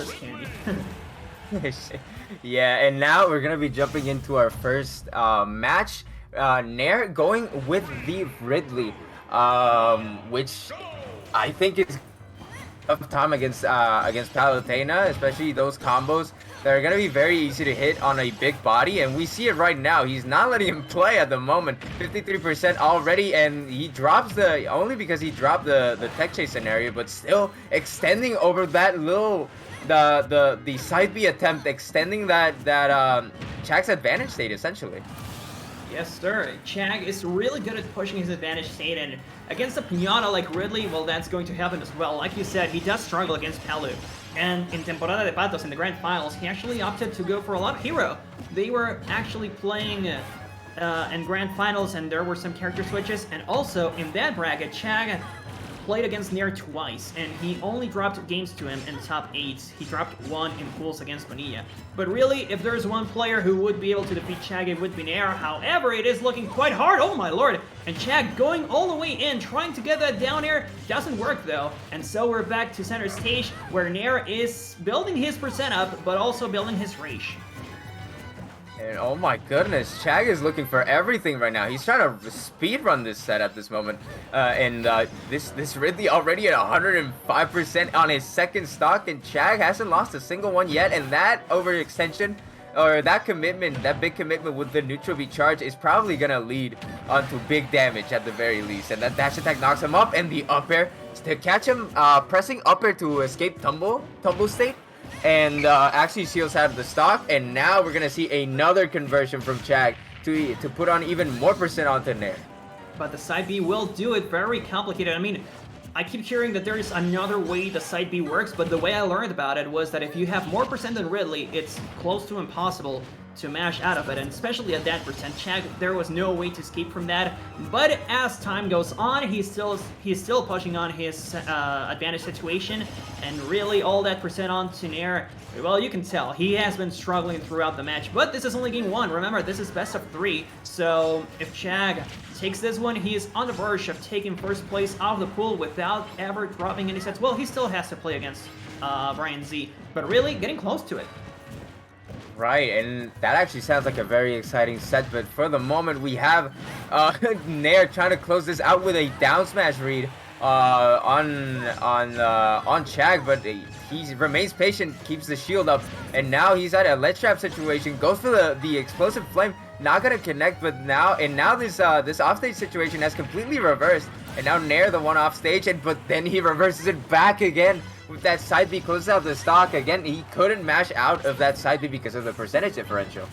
this candy. Yeah, and now we're gonna be jumping into our first match. Nair going with the Ridley, which I think is tough time against Palutena, especially those combos that are gonna be very easy to hit on a big body, and we see it right now. He's not letting him play at the moment. 53% already, and he drops the only because he dropped the tech chase scenario, but still extending over that little the side B attempt, extending that Chag's advantage state essentially. Yes, sir. Chag is really good at pushing his advantage state, and against a pinata like Ridley, well, that's going to happen as well. Like you said, he does struggle against Palu. And in Temporada de Patos, in the Grand Finals, he actually opted to go for a lot of hero. They were actually playing in Grand Finals, and there were some character switches. And also, in that bracket, Chag played against Nair twice, and he only dropped games to him in top 8. He dropped 1 in pools against Bonilla. But really, if there's one player who would be able to defeat Chag, it would be Nair. However, it is looking quite hard, oh my lord! And Chag going all the way in, trying to get that down air, doesn't work though. And so we're back to center stage, where Nair is building his percent up, but also building his rage. And oh my goodness, Chag is looking for everything right now. He's trying to speed run this set at this moment. This Ridley already at 105% on his second stock, and Chag hasn't lost a single one yet. And that overextension, or that commitment, that big commitment with the neutral B charge is probably gonna lead onto big damage at the very least. And that dash attack knocks him up, and the up air to catch him, pressing up air to escape tumble state. And actually seals out the stock, and now we're gonna see another conversion from Chag to put on even more percent onto Nair. But the side B will do it. Very complicated. I mean, I keep hearing that there is another way the side B works, but the way I learned about it was that if you have more percent than Ridley, it's close to impossible to mash out of it, and especially at that percent. Chag, there was no way to escape from that. But as time goes on, he's still pushing on his advantage situation, and really all that percent onto Nair. Well, you can tell he has been struggling throughout the match, but this is only game 1. Remember, this is best of 3, so if Chag takes this one, he is on the verge of taking first place out of the pool without ever dropping any sets. Well, he still has to play against Brian Z, but really getting close to it. Right, and that actually sounds like a very exciting set, but for the moment we have Nair trying to close this out with a down smash read on Chag, but he remains patient, keeps the shield up, and now he's at a ledge trap situation, goes for the explosive flame, not gonna connect, but now this offstage situation has completely reversed, and now Nair the one off stage, but then he reverses it back again. With that side B closes out the stock again, he couldn't mash out of that side B because of the percentage differential.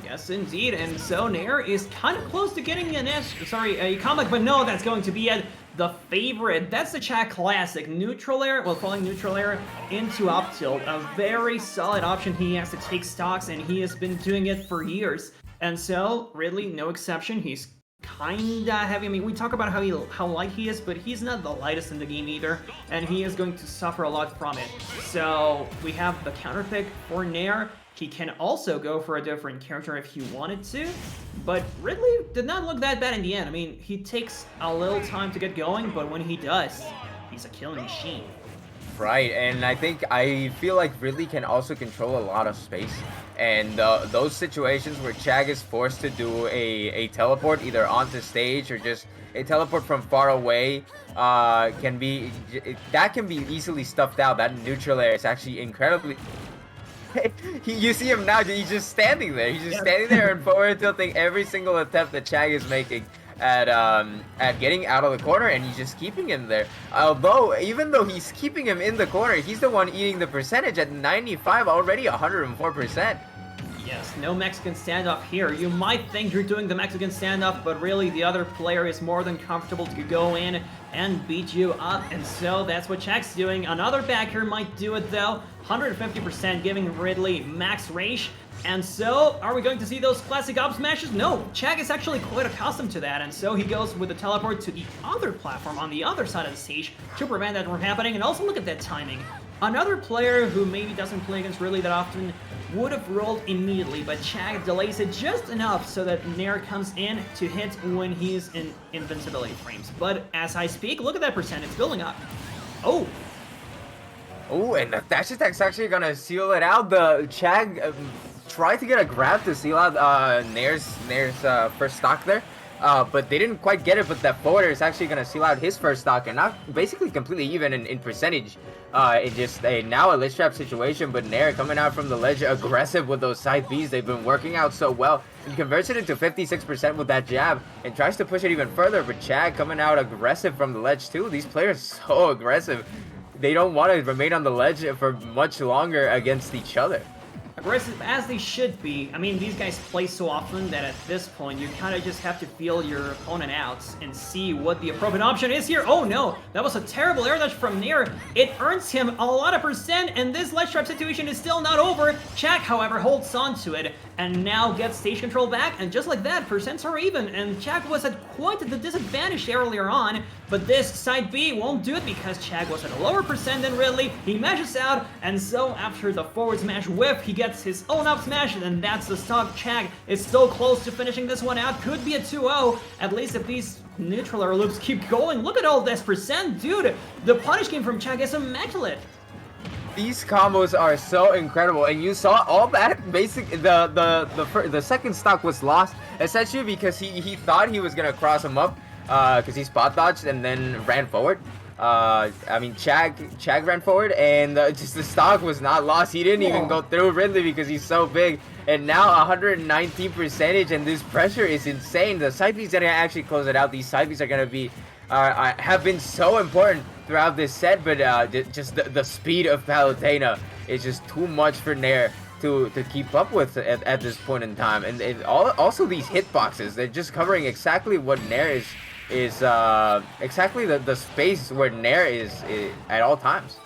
Yes, indeed, and so Nair is kind of close to getting a comeback, but no, that's going to be the favorite. That's the Chag classic, neutral air, well, falling neutral air into up tilt, a very solid option. He has to take stocks, and he has been doing it for years. And so, Ridley, no exception. He's kinda heavy. I mean, we talk about how light he is, but he's not the lightest in the game either, and he is going to suffer a lot from it. So we have the counter pick for Nair. He can also go for a different character if he wanted to, but Ridley did not look that bad in the end. I mean, he takes a little time to get going, but when he does, he's a killing machine. Right, and I feel like Ridley can also control a lot of space, and those situations where Chag is forced to do a teleport either onto stage or just a teleport from far away can be easily stuffed out. That neutral air is actually incredibly. You see him now, he's just standing there. He's just standing there and forward tilting every single attempt that Chag is making at getting out of the corner, and he's just keeping him there. Even though he's keeping him in the corner, he's the one eating the percentage at 95, already 104%. Yes, no Mexican standoff here. You might think you're doing the Mexican standoff, but really the other player is more than comfortable to go in and beat you up, and so that's what Chag's doing. Another backer might do it though, 150% giving Ridley max rage. And so, are we going to see those classic up smashes? No, Chag is actually quite accustomed to that, and so he goes with the teleport to the other platform on the other side of the stage to prevent that from happening. And also look at that timing. Another player who maybe doesn't play against Ridley that often would have rolled immediately, but Chag delays it just enough so that Nair comes in to hit when he's in invincibility frames. But as I speak, look at that percent, it's building up. Oh! Oh, and the dash attack's actually gonna seal it out. The Chag tried to get a grab to seal out Nair's first stock there. But they didn't quite get it, but that forwarder is actually going to seal out his first stock, and not basically completely even in percentage. It just now a ledge trap situation, but Nair coming out from the ledge aggressive with those side Bs. They've been working out so well. He converts it into 56% with that jab and tries to push it even further, but Chag coming out aggressive from the ledge too. These players so aggressive. They don't want to remain on the ledge for much longer against each other. Aggressive as they should be. I mean, these guys play so often that at this point, you kind of just have to feel your opponent out and see what the appropriate option is here. Oh no, that was a terrible air dodge from Nair. It earns him a lot of percent, and this ledge trap situation is still not over. Chag, however, holds on to it and now gets stage control back, and just like that, percents are even, and Chag was at quite the disadvantage earlier on, but this side B won't do it because Chag was at a lower percent than Ridley. He mashes out, and so after the forward smash whiff, he gets his own up smash, and that's the stock. Chag is still close to finishing this one out. Could be a 2-0, at least if these neutral air loops keep going. Look at all this percent, dude. The punish game from Chag is immaculate. These combos are so incredible, and you saw all that. Basically, the second stock was lost essentially because he thought he was gonna cross him up because he spot dodged and then ran forward. I mean, Chag ran forward, and just the stock was not lost. He didn't even go through Ridley because he's so big. And now 119 percentage, and this pressure is insane. The side Bs that actually close it out. These side Bs are gonna be have been so important throughout this set, but just the speed of Palutena is just too much for Nair to keep up with at this point in time. And also these hitboxes, they're just covering exactly what Nair is exactly the space where Nair is at all times.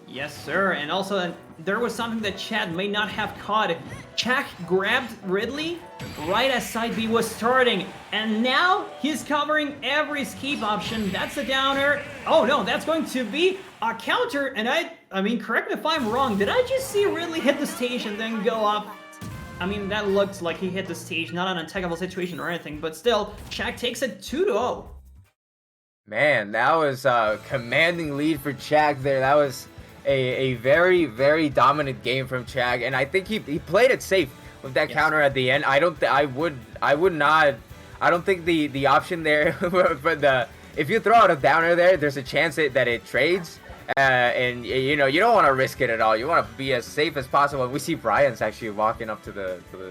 Yes, sir. And also, there was something that Chad may not have caught. Chag grabbed Ridley right as side B was starting, and now he's covering every escape option. That's a downer. Oh no, that's going to be a counter, and I mean, correct me if I'm wrong, did I just see Ridley hit the stage and then go up? I mean, that looked like he hit the stage, not an untechable situation or anything, but still, Chag takes it 2-0. Man, that was a commanding lead for Chag there. That was a very, very dominant game from Chag, and I think he played it safe with that counter at the end. I don't think the option there but if you throw out a downer there, there's a chance that it trades, and you know, you don't want to risk it at all. You want to be as safe as possible. We see Brian's actually walking up to the